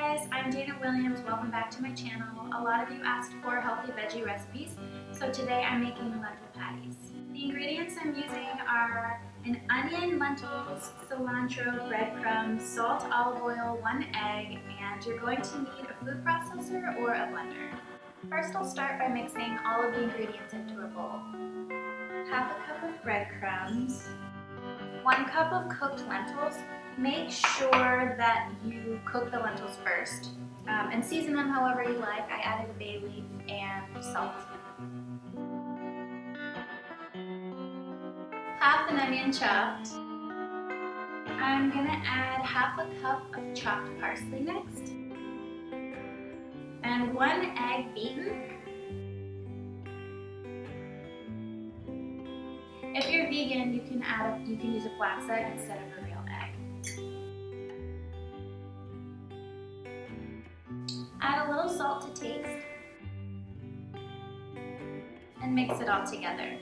guys, I'm Dana Williams. Welcome back to my channel. A lot of you asked for healthy veggie recipes, so today I'm making lentil patties. The ingredients I'm using are an onion, lentils, cilantro, breadcrumbs, salt, olive oil, 1 egg, and you're going to need a food processor or a blender. First, I'll start by mixing all of the ingredients into a bowl. Half a cup of breadcrumbs, 1 cup of cooked lentils. Make sure that you cook the lentils first and season them however you like. I added a bay leaf and salt. Half an onion chopped. I'm gonna add half a cup of chopped parsley next. And 1 egg beaten. If you're vegan, you can use a flax egg instead of a real egg. Add a little salt to taste and mix it all together.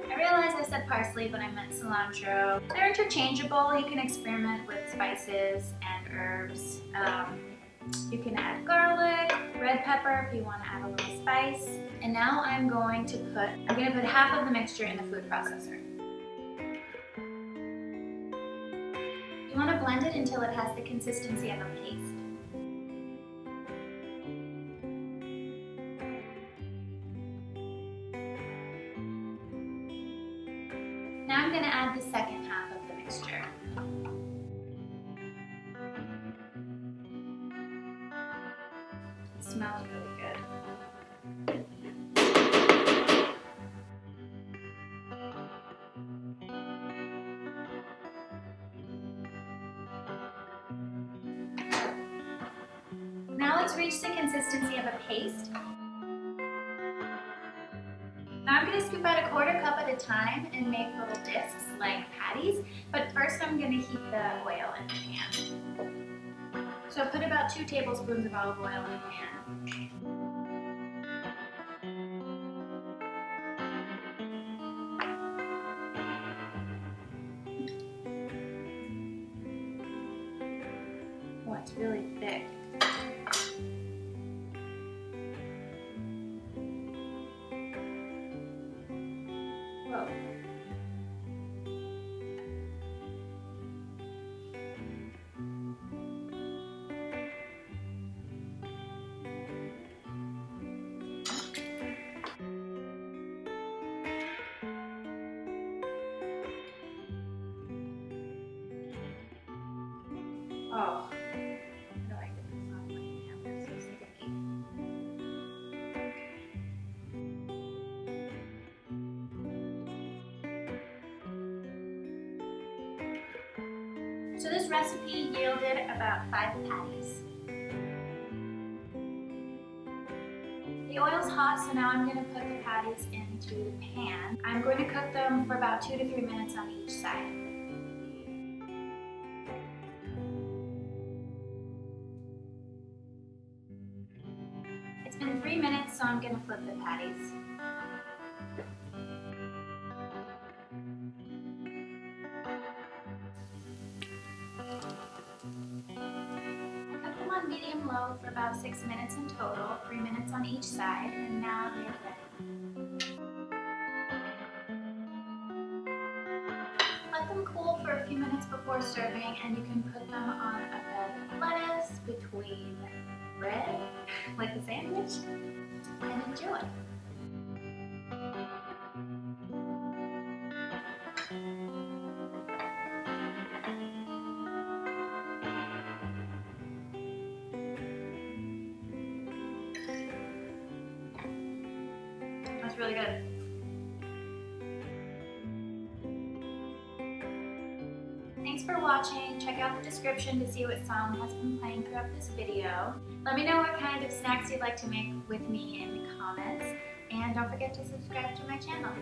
I realized I said parsley, but I meant cilantro. They're interchangeable. You can experiment with spices and herbs. You can add garlic, red pepper if you want to add a little spice. And now I'm going to put half of the mixture in the food processor. You want to blend it until it has the consistency of a paste. Now I'm going to add the second half of the mixture. It smells really good. Now it's reached the consistency of a paste. Now I'm going to scoop out a 1/4 cup at a time and make little discs like patties, but first I'm going to heat the oil in the pan. So put about 2 tablespoons of olive oil in the pan. Oh, it's really thick. Whoa. Oh, I don't like this on my hand. They're so sticky. So this recipe yielded about 5 patties. The oil's hot, so now I'm going to put the patties into the pan. I'm going to cook them for about 2 to 3 minutes on each side. It's been 3 minutes, so I'm going to flip the patties. Cook them on medium-low for about 6 minutes in total, 3 minutes on each side, and now they're ready. Let them cool for a few minutes before serving, and you can put them on a bed of lettuce between bread, like a sandwich, and enjoy. That's really good. Thanks for watching. Check out the description to see what song has been playing throughout this video. Let me know what kind of snacks you'd like to make with me in the comments. And don't forget to subscribe to my channel.